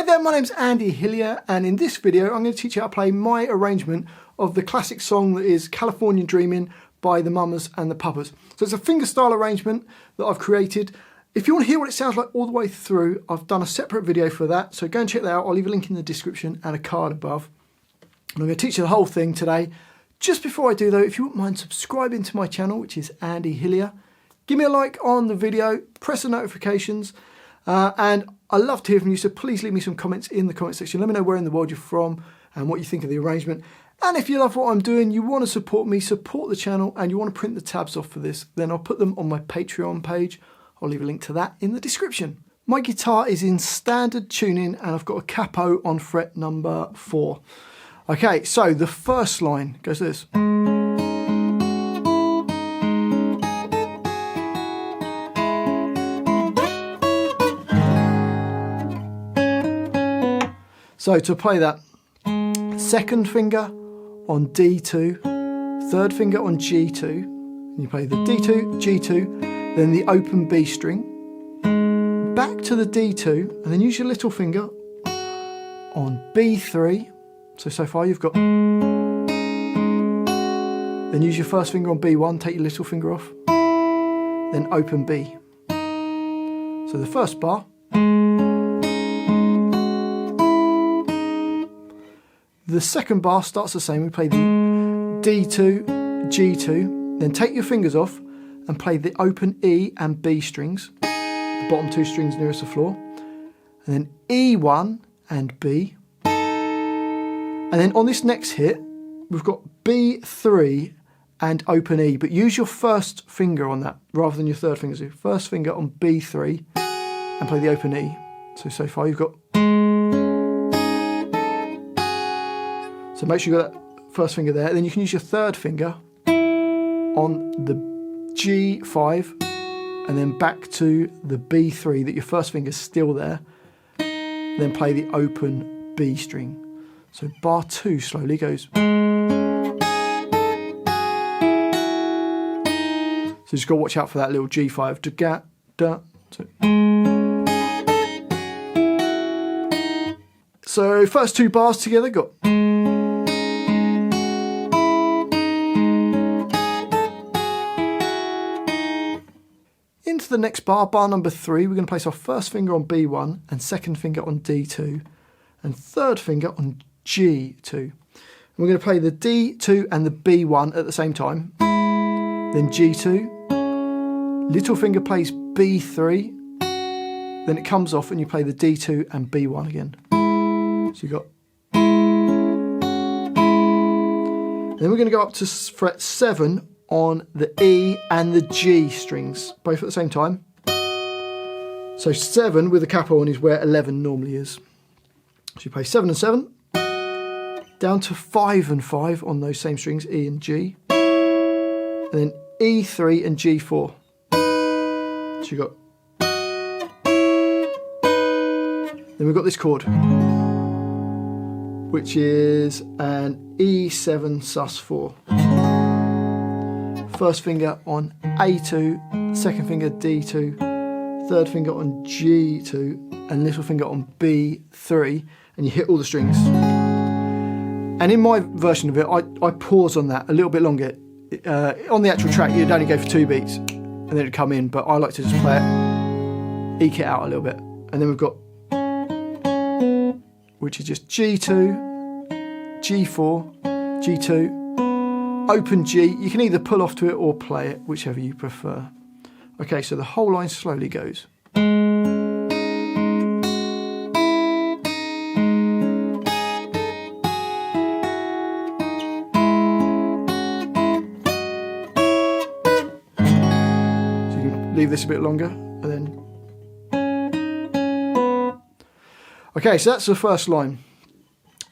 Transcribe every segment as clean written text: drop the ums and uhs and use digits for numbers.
Hi there, my name's Andy Hillier, and in this video I'm going to teach you how to play my arrangement of the classic song that is California Dreamin' by the Mamas and the Papas. So it's a fingerstyle arrangement that I've created. If you want to hear what it sounds like all the way through, I've done a separate video for that, so go and check that out. I'll leave a link in the description and a card above. And I'm going to teach you the whole thing today. Just before I do though, if you wouldn't mind subscribing to my channel, which is Andy Hillier, give me a like on the video, press the notifications, and I love to hear from you, so please leave me some comments in the comment section. Let me know where in the world you're from and what you think of the arrangement. And if you love what I'm doing, you want to support me, support the channel, and you want to print the tabs off for this, then I'll put them on my Patreon page. I'll leave a link to that in the description. My guitar is in standard tuning and I've got a capo on fret number 4. Okay, so the first line goes this. So to play that, second finger on D2, third finger on G2, and you play the D2, G2, then the open B string, back to the D2, and then use your little finger on B3. So far you've got, then use your first finger on B1, take your little finger off, then open B. So the first bar, the second bar starts the same. We play the D2, G2, then take your fingers off and play the open E and B strings, the bottom 2 strings nearest the floor, and then E1 and B. And then on this next hit, we've got B3 and open E, but use your first finger on that rather than your third finger. So first finger on B3 and play the open E. So far you've got, so make sure you got that first finger there. Then you can use your third finger on the G5 and then back to the B3 that your first finger's still there. Then play the open B string. So bar 2 slowly goes. So you just got to watch out for that little G5. Da, da, so first 2 bars together got. Into the next bar, bar number 3, we're going to place our first finger on B1 and second finger on D2 and third finger on G2. And we're going to play the D2 and the B1 at the same time. Then G2, little finger plays B3, then it comes off and you play the D2 and B1 again. So you've got. Then we're going to go up to fret 7 on the E and the G strings, both at the same time. So 7 with the capo on is where 11 normally is. So you play 7 and 7, down to 5 and 5 on those same strings, E and G, and then E3 and G4. So you got, then we've got this chord, which is an E7 sus4. First finger on A2, second finger D2, third finger on G2, and little finger on B3, and you hit all the strings. And in my version of it, I pause on that a little bit longer. On the actual track, you'd only go for 2 beats, and then it'd come in, but I like to just play it, eke it out a little bit. And then we've got, which is just G2, G4, G2, open G. You can either pull off to it or play it, whichever you prefer. Okay, so the whole line slowly goes. So you can leave this a bit longer and then. Okay, so that's the first line.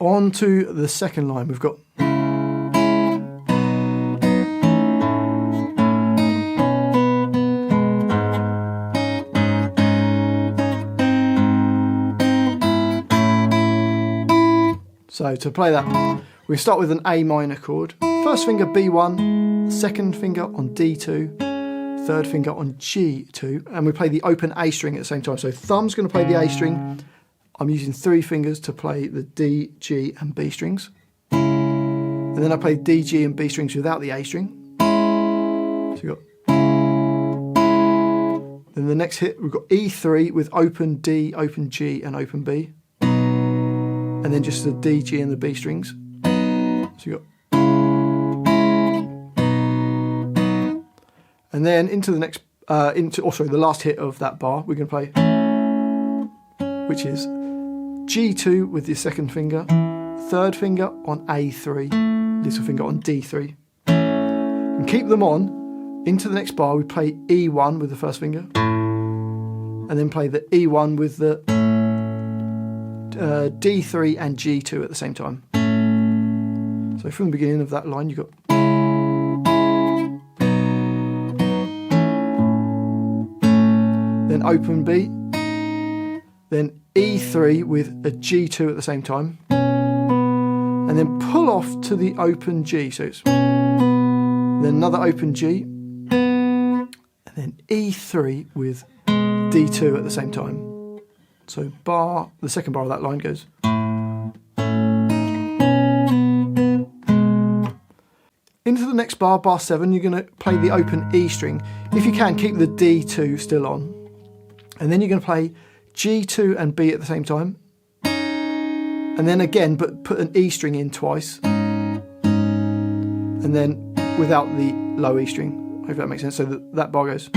On to the second line. We've got. So to play that, we start with an A minor chord. First finger B1, second finger on D2, third finger on G2, and we play the open A string at the same time. So thumb's going to play the A string, I'm using 3 fingers to play the D, G and B strings. And then I play D, G and B strings without the A string. So we've got. Then the next hit, we've got E3 with open D, open G and open B. And then just the D, G and the B strings. So you've got. And then into the next, the last hit of that bar, we're going to play, which is G2 with your second finger, third finger on A3, little finger on D3. And keep them on. Into the next bar, we play E1 with the first finger, and then play the E1 with the D3 and G2 at the same time. So from the beginning of that line, you've got. Then open B, then E3 with a G2 at the same time, and then pull off to the open G. So it's then another open G, and then E3 with D2 at the same time. So the second bar of that line goes. Into the next bar, bar 7, you're going to play the open E string. If you can, keep the D2 still on. And then you're going to play G2 and B at the same time. And then again, but put an E string in twice. And then without the low E string. Hope that makes sense. So that bar goes.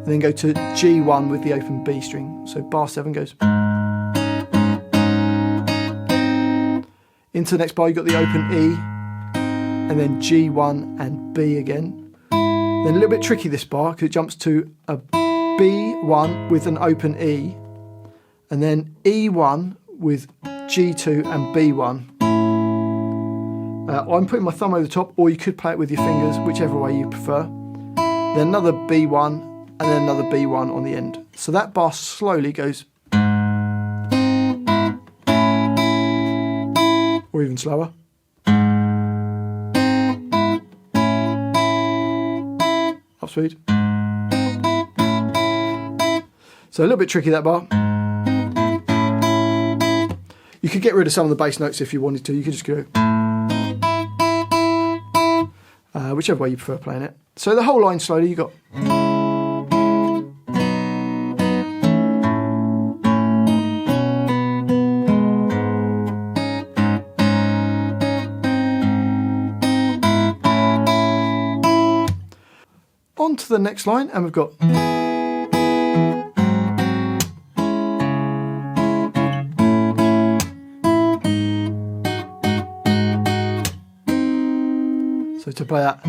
And then go to G1 with the open B string. So bar 7 goes. Into the next bar, you've got the open E. And then G1 and B again. Then a little bit tricky this bar because it jumps to a B1 with an open E, and then E1 with G2 and B1. I'm putting my thumb over the top, or you could play it with your fingers, whichever way you prefer. Then another B1, and then another B1 on the end. So that bar slowly goes, or even slower. Up speed. So a little bit tricky, that bar. You could get rid of some of the bass notes if you wanted to. You could just go whichever way you prefer playing it. So the whole line slowly, you got. On to the next line, and we've got. So to play that,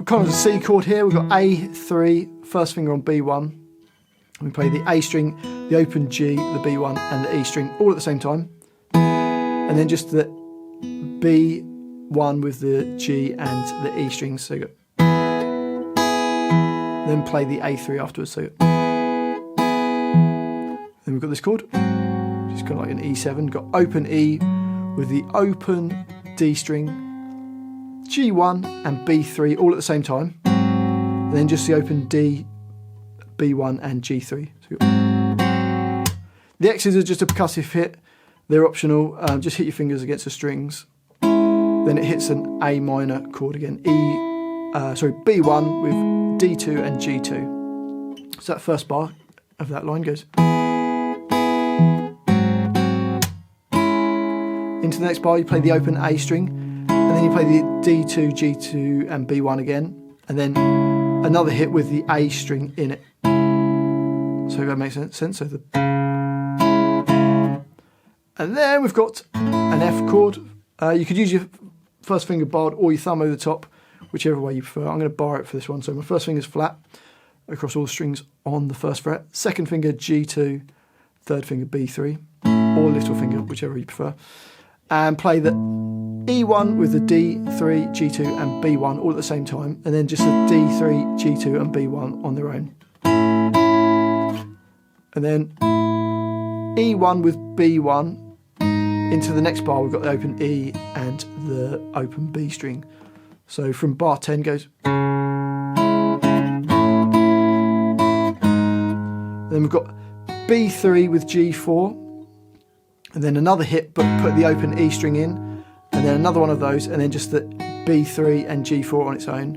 kind of a C chord here, we've got A3, first finger on B1. We play the A string, the open G, the B1, and the E string all at the same time. And then just the B1 with the G and the E strings. So you got. Then play the A3 afterwards. So then we've got this chord, which is kind of like an E7. Got open E with the open D string, G1 and B3 all at the same time, and then just the open D, B1 and G3. So the X's are just a percussive hit; they're optional. Just hit your fingers against the strings. Then it hits an A minor chord again. B1 with D2 and G2. So that first bar of that line goes. Into the next bar, you play the open A string, and then you play the D2, G2 and B1 again, and then another hit with the A string in it. So if that makes sense. So and then we've got an F chord. You could use your first finger barred or your thumb over the top, whichever way you prefer. I'm going to bar it for this one. So my first finger's flat across all the strings on the first fret. Second finger G2, third finger B3, or little finger, whichever you prefer. And play the E1 with the D3, G2 and B1 all at the same time. And then just a D3, G2 and B1 on their own. And then E1 with B1. Into the next bar, we've got the open E and the open B string. So from bar 10 goes. Then we've got B3 with G4, and then another hit, but put the open E string in, and then another one of those, and then just the B3 and G4 on its own,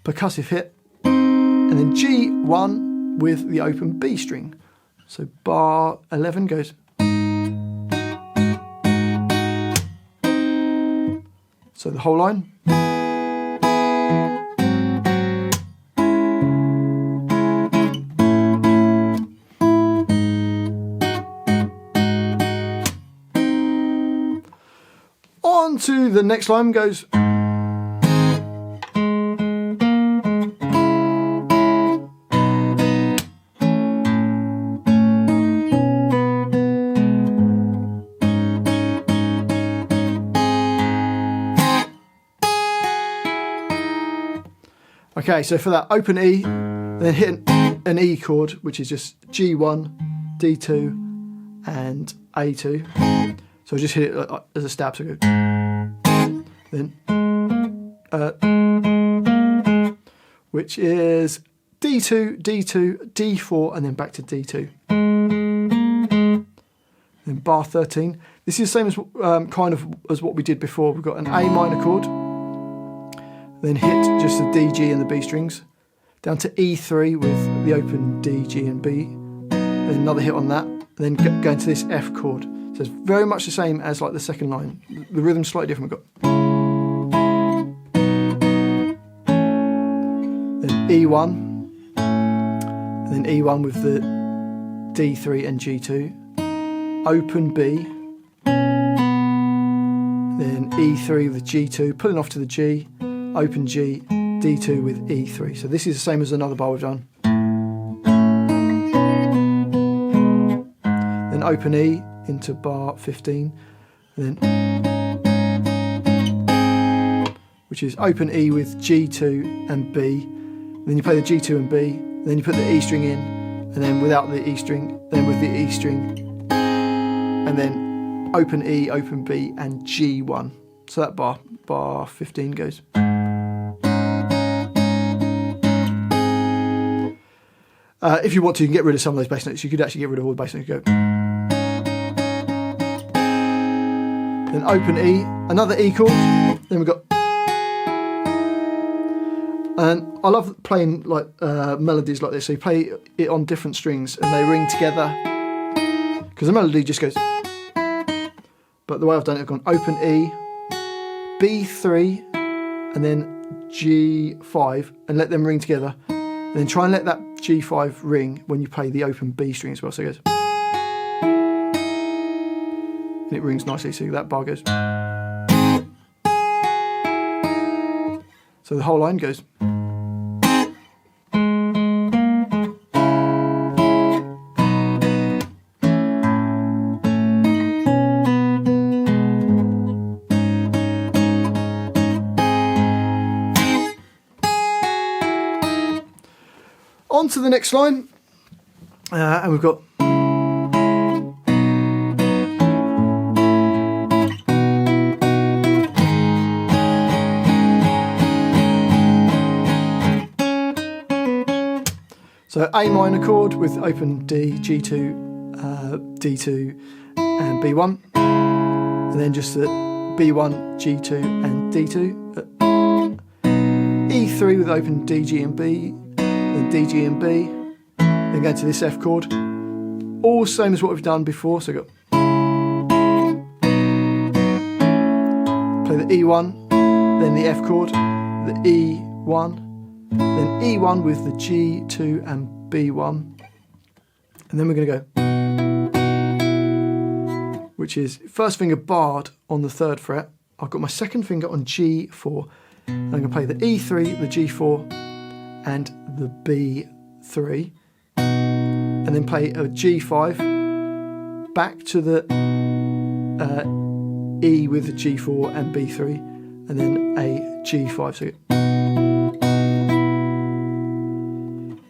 percussive hit, and then G1 with the open B string. So bar 11 goes. So the whole line. On to the next line goes. Okay, so for that, open E, then hit an E chord, which is just G1, D2, and A2. So I'll just hit it as a stab, so go. Then, which is D2, D2, D4, and then back to D2. Then bar 13. This is the same as kind of as what we did before. We've got an A minor chord, then hit just the D, G, and the B strings, down to E3 with the open D, G, and B, then another hit on that, and then go into this F chord. So it's very much the same as like the second line. The rhythm's slightly different. We've got then E1, and then E1 with the D3 and G2, open B, then E3 with G2, pulling off to the G, open G, D2 with E3. So this is the same as another bar we've done. Then open E into bar 15, and then which is open E with G2 and B. And then you play the G2 and B, and then you put the E string in, and then without the E string, then with the E string, and then open E, open B, and G1. So that bar 15 goes. If you want to, you can get rid of some of those bass notes. You could actually get rid of all the bass notes. Go. Then open E, another E chord. Then we've got, and I love playing like melodies like this. So you play it on different strings and they ring together, because the melody just goes. But the way I've done it, I've gone open E, B3, and then G5, and let them ring together. And then try and let that G5 ring when you play the open B string as well. So it goes. And it rings nicely, so that bar goes. So the whole line goes. On to the next line, and we've got so A minor chord with open D, G2, D2 and B1, and then just the B1, G2 and D2, E3 with open D, G and B, then D, G and B, then go to this F chord, all same as what we've done before. So we've got play the E1, then the F chord, the E1, then E1 with the G2 and B1, and then we're going to go, which is first finger barred on the 3rd fret. I've got my second finger on G4, and I'm going to play the E3, the G4, and the B3, and then play a G5, back to the E with the G4 and B3, and then a G5.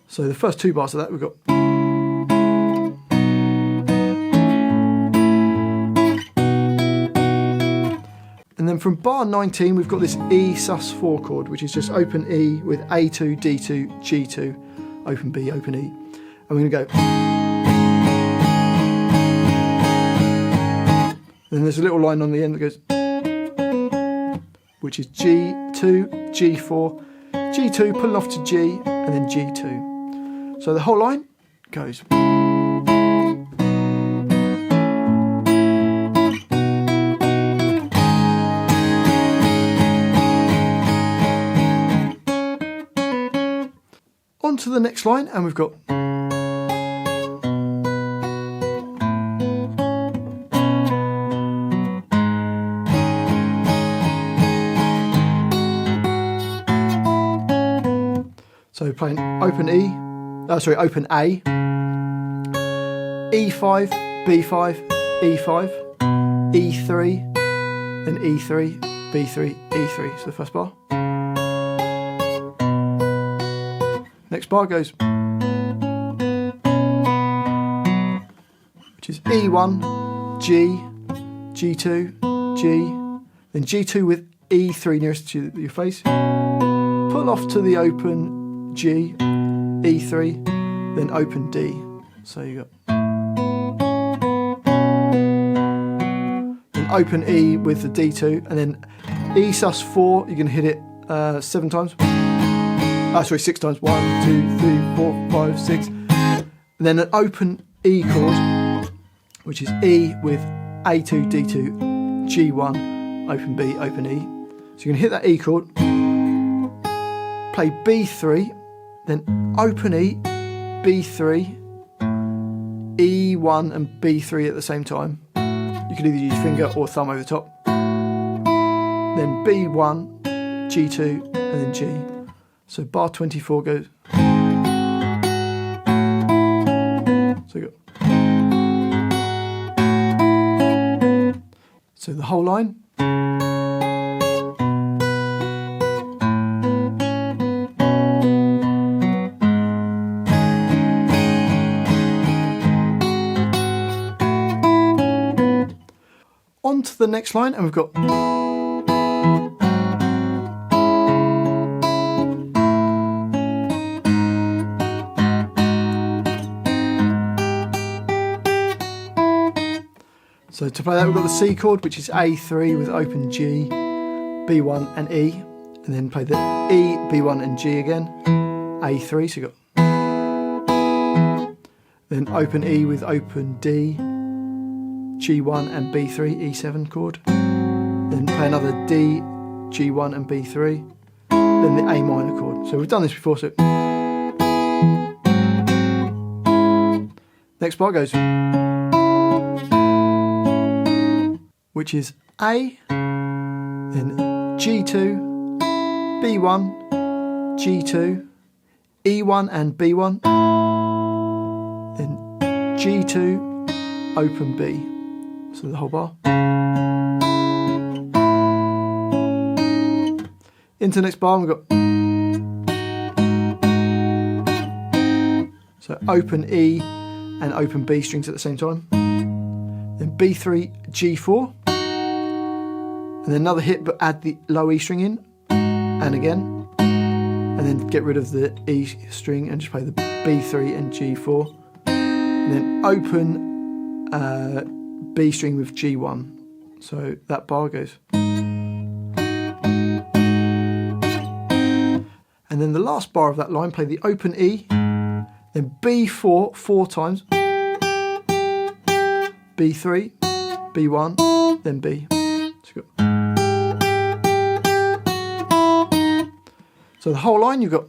So the first two bars of that we've got. And then from bar 19 we've got this E sus4 chord, which is just open E with A2, D2, G2, open B, open E. And we're going to go. then there's a little line on the end that goes, which is G2, G4, G2, pulling off to G, and then G2. So the whole line goes. On to the next line, and we've got so playing open E, open A, E5, B5, E5, E3, then E3, B3, E3. So the first bar. Next bar goes, which is E1, G, G2, G, then G2 with E3 nearest to your face, pull off to the open G, E3, then open D. So you got then open E with the D2, and then E sus4, you're going to hit it 7 times. 6 times. 1, 2, 3, 4, 5, 6. And then an open E chord, which is E with A2, D2, G1, open B, open E. So you're going to hit that E chord, play B3, then open E, B3, E1 and B3 at the same time. You can either use finger or thumb over the top. Then B1, G2, and then G. So bar 24 goes. So you got. So the whole line. On to the next line, and we've got. So to play that, we've got the C chord, which is A3 with open G, B1 and E, and then play the E, B1 and G again, A3, so you got, then open E with open D, G1 and B3, E7 chord, then play another D, G1 and B3, then the A minor chord. So we've done this before, so next part goes, which is A, then G2, B1, G2, E1 and B1, then G2, open B. So the whole bar. Into the next bar, we've got so open E and open B strings at the same time. Then B3, G4. And then another hit, but add the low E string in, and again, and then get rid of the E string and just play the B3 and G4, and then open B string with G1. So that bar goes. And then the last bar of that line, play the open E, then B4 4 times, B3, B1, then B. So the whole line you've got.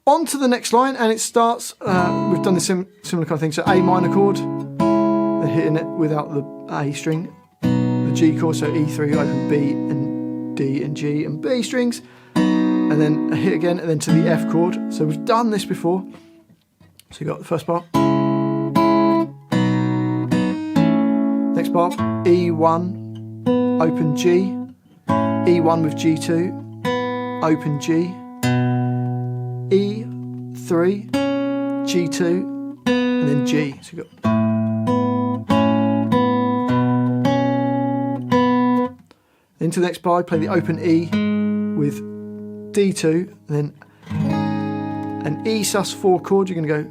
On to the next line, and it starts, we've done the similar kind of thing, so A minor chord, they're hitting it without the A string, the G chord, so E3, open B and D and G and B strings, and then a hit again, and then to the F chord. So we've done this before. So you got the first bar. Next bar, E1, open G, E1 with G2, open G, E3, G2, and then G. So you got. Into the next bar, I play the open E with D2, then an E sus4 chord. You're going to go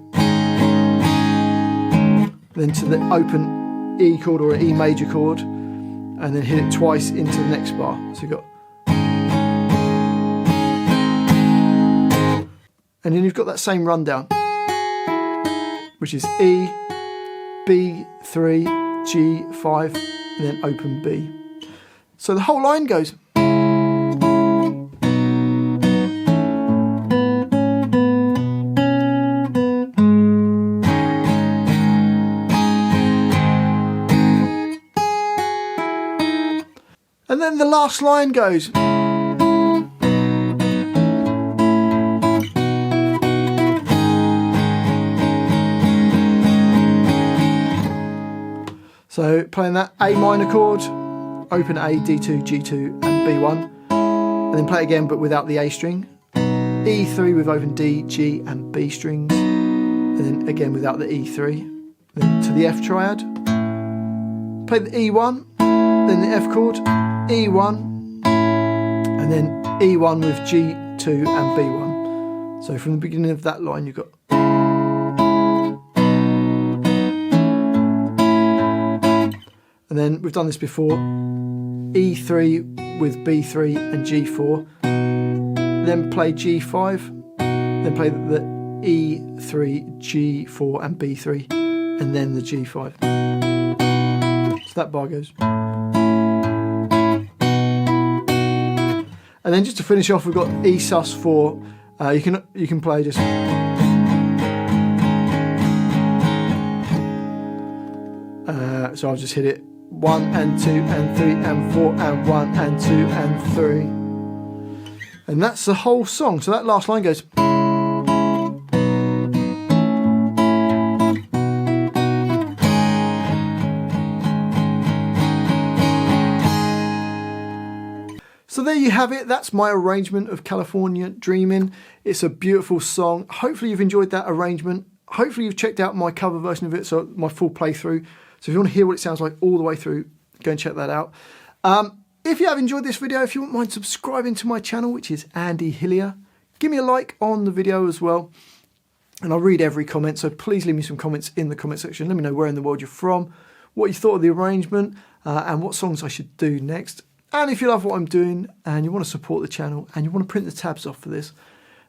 then to the open E chord or an E major chord, and then hit it twice into the next bar. So you've got, and then you've got that same rundown, which is E, B3, G5, and then open B. So the whole line goes. And then the last line goes. So playing that A minor chord, open A, D2, G2 and B1, and then play it again but without the A string, E3 with open D, G and B strings, and then again without the E3, then to the F triad, play the E1, then the F chord, E1, and then E1 with G2 and B1. So from the beginning of that line you've got. And then we've done this before, E3 with B3 and G4, then play G5, then play the E3, G4 and B3, and then the G5. So that bar goes. And then just to finish off, we've got E sus4. You can play just. So I'll just hit it 1 and 2 and 3 and 4 and 1 and 2 and 3. And that's the whole song. So that last line goes. So there you have it. That's my arrangement of California Dreamin'. It's a beautiful song. Hopefully you've enjoyed that arrangement. Hopefully you've checked out my cover version of it, so my full playthrough. So if you want to hear what it sounds like all the way through, go and check that out. If you have enjoyed this video, if you wouldn't mind subscribing to my channel, which is Andy Hillier, give me a like on the video as well. And I'll read every comment, so please leave me some comments in the comment section. Let me know where in the world you're from, what you thought of the arrangement, and what songs I should do next. And if you love what I'm doing and you want to support the channel and you want to print the tabs off for this,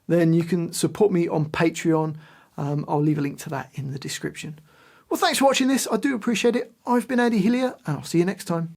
then you can support me on Patreon. I'll leave a link to that in the description. Well, thanks for watching this. I do appreciate it. I've been Andy Hillier and I'll see you next time.